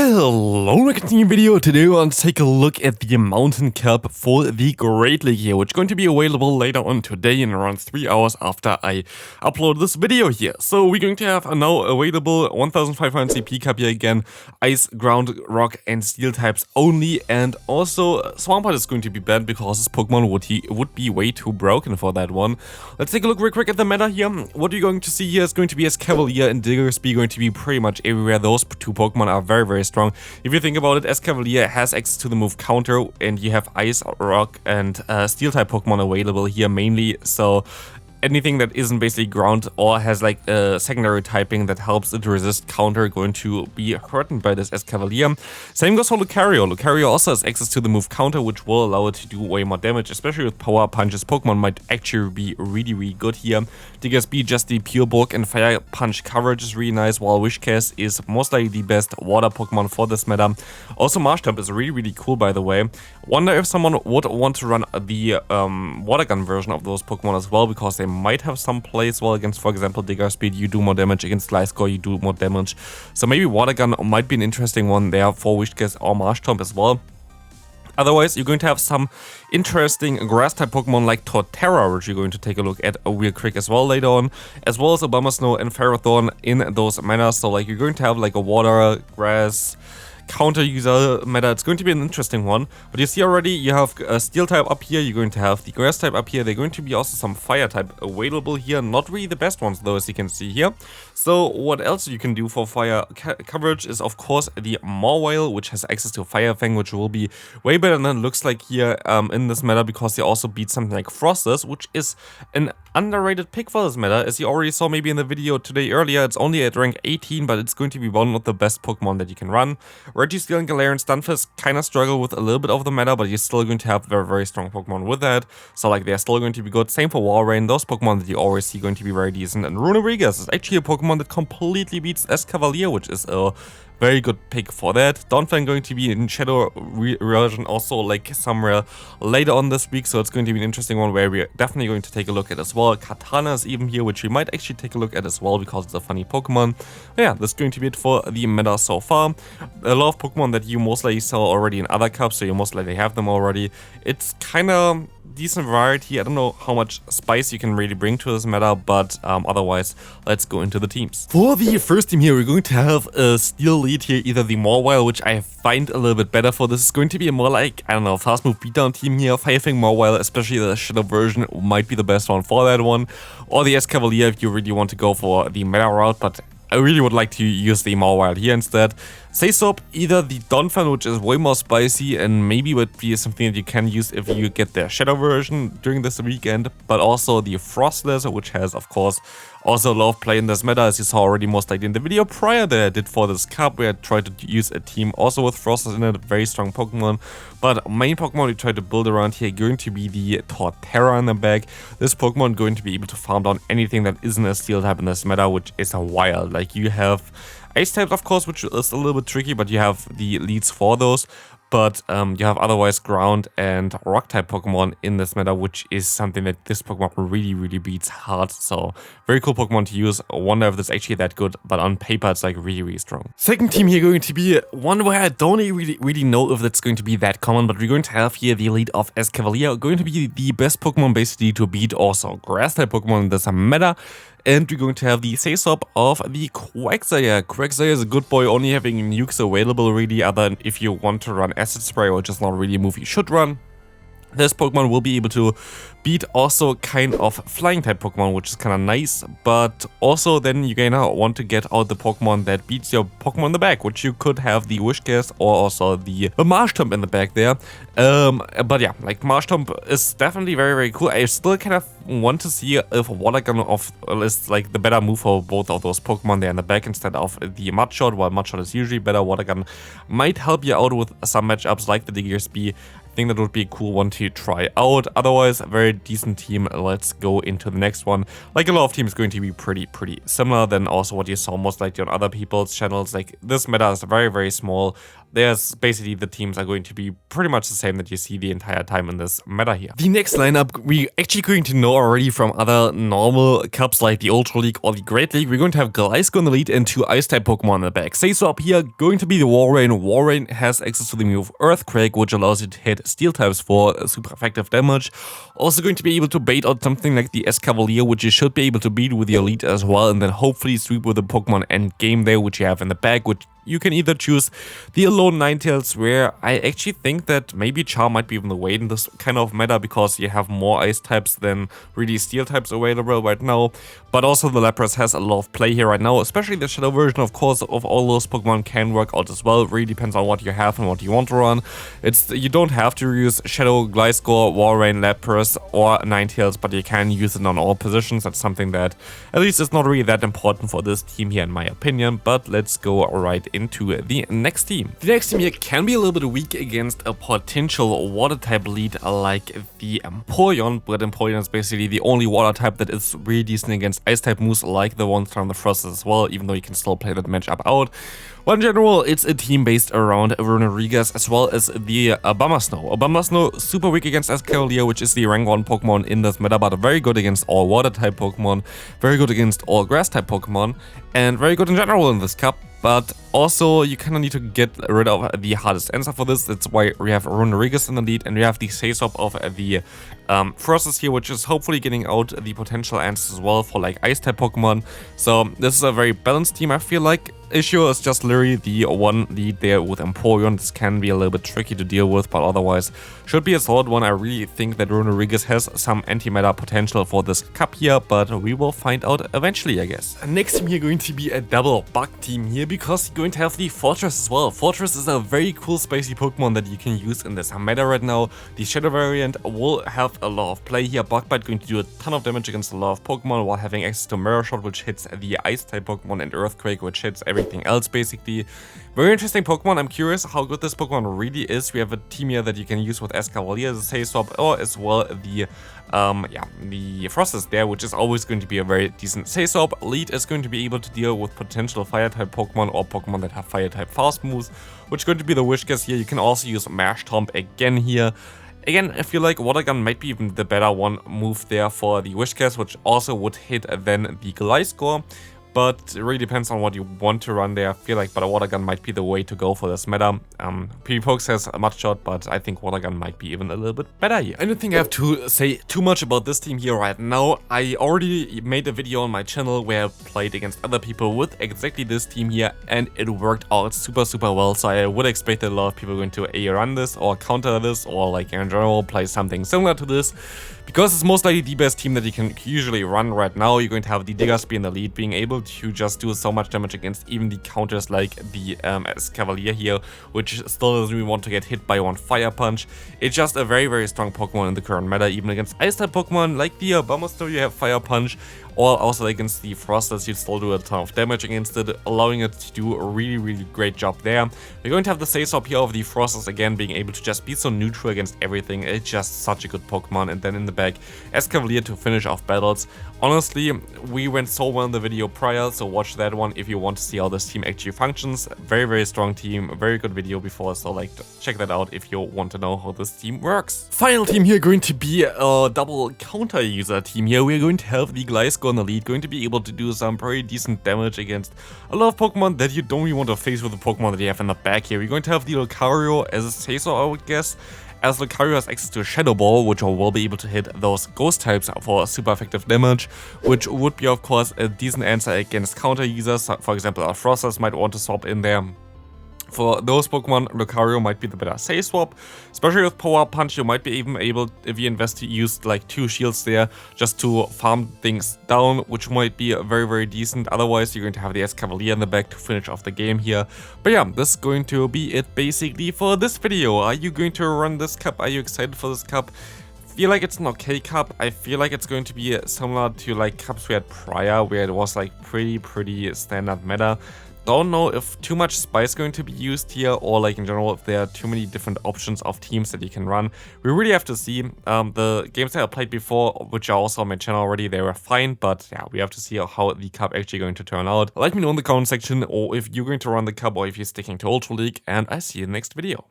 Hello, we're continuing video. Today we want to take a look at the Mountain Cup for the Great League here, which is going to be available later on today in around 3 hours after I upload this video here. So we're going to have a now available 1500 CP Cup here again, Ice, Ground, Rock and Steel types only, and also Swampert is going to be banned because his Pokemon would be way too broken for that one. Let's take a look real quick at the meta here. What you're going to see here is going to be Escavalier and Diggersby going to be pretty much everywhere. Those two Pokemon are very strong. If you think about it, Escavalier has access to the move Counter, and you have Ice, Rock, and Steel type Pokemon available here mainly. So anything that isn't basically ground or has like a secondary typing that helps it resist Counter going to be hurted by this Escavalier. Same goes for Lucario. Lucario also has access to the move Counter, which will allow it to do way more damage, especially with Power Punches. Pokemon might actually be really good here. Diggersby, just the pure bulk and Fire Punch coverage is really nice, while Wishcast is most likely the best water Pokemon for this meta. Also Marshtomp is really cool, by the way. Wonder if someone would want to run the Water Gun version of those Pokemon as well, because they might have some plays well against, for example, Diggersby. You do more damage against Gliscor, you do more damage. So maybe Water Gun might be an interesting one there for Wishcast or Marshtomp as well. Otherwise, you're going to have some interesting grass-type Pokemon like Torterra, which you're going to take a look at real quick as well later on, as well as Abomasnow and Ferrothorn in those meta. So like you're going to have like a water, grass, counter user meta. It's going to be an interesting one. But you see already, you have a Steel type up here, you're going to have the Grass type up here. They're going to be also some Fire type available here. Not really the best ones though, as you can see here. So what else you can do for Fire coverage is of course the MEWeedle, which has access to Fire Fang, which will be way better than it looks like here in this meta, because they also beat something like Frostless, which is an underrated pick for this meta. As you already saw maybe in the video today earlier, it's only at rank 18, but it's going to be one of the best Pokemon that you can run. Registeel and Galarian Stunfisk kind of struggle with a little bit of the meta, but you're still going to have very strong Pokemon with that. So like they're still going to be good. Same for Walrein. Those Pokemon that you always see going to be very decent. And Runerigas is actually a Pokemon that completely beats Escavalier, which is a very good pick for that. Donphan going to be in Shadow version also like somewhere later on this week, so it's going to be an interesting one where we're definitely going to take a look at as well. Katana is even here, which we might actually take a look at as well because it's a funny Pokemon. But yeah, that's going to be it for the meta so far. A lot of Pokemon that you most likely saw already in other cups, so you most likely have them already. It's kind of decent variety. I don't know how much spice you can really bring to this meta, but otherwise, let's go into the teams. For the first team here, we're going to have a Steel lead here, either the MEWeedle, which I find a little bit better for this. Is going to be a more like, I don't know, fast move beatdown team here. Fire Fang MEWeedle, especially the Shadow version, might be the best one for that one. Or the Escavalier if you really want to go for the meta route, but I really would like to use the MEWeedle here instead. Saysop, either the Donphan, which is way more spicy and maybe would be something that you can use if you get the Shadow version during this weekend, but also the Frostless, which has of course also a lot of play in this meta, as you saw already most likely in the video prior that I did for this cup, where I tried to use a team also with Frostless in it, very strong Pokemon. But main Pokemon we try to build around here going to be the Torterra in the back. This Pokemon going to be able to farm down anything that isn't a Steel type in this meta, which is a wild. Like you have Ice types, of course, which is a little bit tricky, but you have the leads for those. But you have otherwise Ground and Rock type Pokemon in this meta, which is something that this Pokemon really beats hard. So very cool Pokemon to use. I wonder if it's actually that good, but on paper it's like really strong. Second team here going to be one where I don't really know if that's going to be that common, but we're going to have here the lead of Escavalier, going to be the best Pokemon basically to beat also Grass type Pokemon in this meta. And we're going to have the Saysop of the Quagsire. Quagsire is a good boy, only having nukes available really, other than if you want to run Acid Spray, which is not really a move you should run. This Pokemon will be able to beat also kind of flying type Pokemon, which is kind of nice, but also then you're gonna want to get out the Pokemon that beats your Pokemon in the back, which you could have the Wishcast or also the Marshtomp in the back there. But yeah, like Marshtomp is definitely very cool. I still kind of want to see if Water Gun is like the better move for both of those Pokemon there in the back instead of the Mudshot. While Mudshot is usually better, Water Gun might help you out with some matchups like the Diggersby. I think that would be a cool one to try out. Otherwise, a very decent team. Let's go into the next one. Like a lot of teams going to be pretty similar than also what you saw most likely on other people's channels. Like this meta is very small. there's basically the teams are going to be pretty much the same that you see the entire time in this meta here. The next lineup we're actually going to know already from other normal cups like the Ultra League or the Great League. We're going to have Gliscor in the lead and 2 Ice-type Pokemon in the back. Say so up here, going to be the Walrein. Walrein has access to the move Earthquake, which allows you to hit Steel types for super effective damage. Also going to be able to bait out something like the Escavalier, which you should be able to beat with your lead as well, and then hopefully sweep with the Pokemon end game there, which you have in the back, which you can either choose the Alone Ninetales, where I actually think that maybe Charm might be even the way in this kind of meta, because you have more Ice types than really Steel types available right now. But also the Lapras has a lot of play here right now, especially the Shadow version, of course, of all those Pokemon can work out as well. It really depends on what you have and what you want to run. You don't have to use Shadow, Gliscor, Walrein, Lapras, or Ninetales, but you can use it on all positions. That's something that at least is not really that important for this team here in my opinion. But let's go right into the next team. The next team here can be a little bit weak against a potential water type lead like the Empoleon, but Empoleon is basically the only water type that is really decent against ice type moves like the ones from the Frost as well, even though you can still play that matchup out. Well, in general, it's a team based around Runerigas as well as the Abomasnow. Abomasnow super weak against Escavalier, which is the rank 1 Pokemon in this meta, but very good against all water type Pokemon, very good against all grass type Pokemon, and very good in general in this cup. But also, you kind of need to get rid of the hardest answer for this. That's why we have Runerigas in the lead, and we have the Sasop of the Frostus here, which is hopefully getting out the potential answers as well for like Ice-type Pokemon. So this is a very balanced team, I feel like. Issue is just literally the one lead there with Empoleon. This can be a little bit tricky to deal with, but otherwise should be a solid one. I really think that Runerigas has some anti-meta potential for this cup here, but we will find out eventually, I guess. Next team here going to be a double bug team here, because you're going to have the Fortress as well. Fortress is a very cool spacey Pokemon that you can use in this meta right now. The Shadow variant will have a lot of play here. Bugbite going to do a ton of damage against a lot of Pokemon while having access to Mirror Shot, which hits the Ice-type Pokemon, and Earthquake, which hits everything else basically. Very interesting Pokemon. I'm curious how good this Pokemon really is. We have a team here that you can use with Escavalier as a Sasop, or as well the Frostus there, which is always going to be a very decent Sasop. Lead is going to be able to deal with potential Fire-type Pokemon or Pokemon that have Fire-type fast moves, which is going to be the Wish Guess here. You can also use Mash Tomb again here. Again, I feel like Water Gun might be even the better one move there for the Wish Guess, which also would hit then the Gliscor. But it really depends on what you want to run there. I feel like Water Gun might be the way to go for this meta. PvPokes has a Mud Shot, but I think Water Gun might be even a little bit better here. I don't think I have to say too much about this team here right now. I already made a video on my channel where I played against other people with exactly this team here, and it worked out super well. So I would expect that a lot of people are going to run this or counter this, or like in general play something similar to this. Because it's most likely the best team that you can usually run right now. You're going to have the Diggersby in the lead, being able to just do so much damage against even the counters like the Escavalier here, which still doesn't really want to get hit by one Fire Punch. It's just a very strong Pokemon in the current meta. Even against Ice-type Pokemon like the Abomasnow, you have Fire Punch, or also against the Frostus, you still do a ton of damage against it, allowing it to do a really great job there. We're going to have the Sasop here of the Frostus again, being able to just be so neutral against everything. It's just such a good Pokemon. And then in the back, Escavalier to finish off battles. Honestly, we went so well in the video prior, so watch that one if you want to see how this team actually functions. Very strong team, very good video before, so like check that out if you want to know how this team works. Final team here going to be a double counter user team here. We're going to have the Gliscor in the lead, going to be able to do some pretty decent damage against a lot of Pokemon that you don't really want to face with the Pokemon that you have in the back here. We're going to have the Lucario as a Sasor, I would guess, as Lucario has access to a Shadow Ball, which will be able to hit those Ghost types for super effective damage, which would be of course a decent answer against counter users. For example, our Frosters might want to swap in there. For those Pokemon, Lucario might be the better Say Swap. Especially with Power Punch, you might be even able, if you invest, to use like 2 shields there just to farm things down, which might be very decent. Otherwise, you're going to have the Escavalier in the back to finish off the game here. But yeah, this is going to be it basically for this video. Are you going to run this cup? Are you excited for this cup? I feel like it's an okay cup. I feel like it's going to be similar to like cups we had prior, where it was like pretty standard meta. Don't know if too much spice is going to be used here, or like in general if there are too many different options of teams that you can run. We really have to see. The games that I played before, which are also on my channel already, they were fine, but yeah, we have to see how the cup actually going to turn out. Let me know in the comment section, or if you're going to run the cup, or if you're sticking to Ultra League, and I see you in the next video.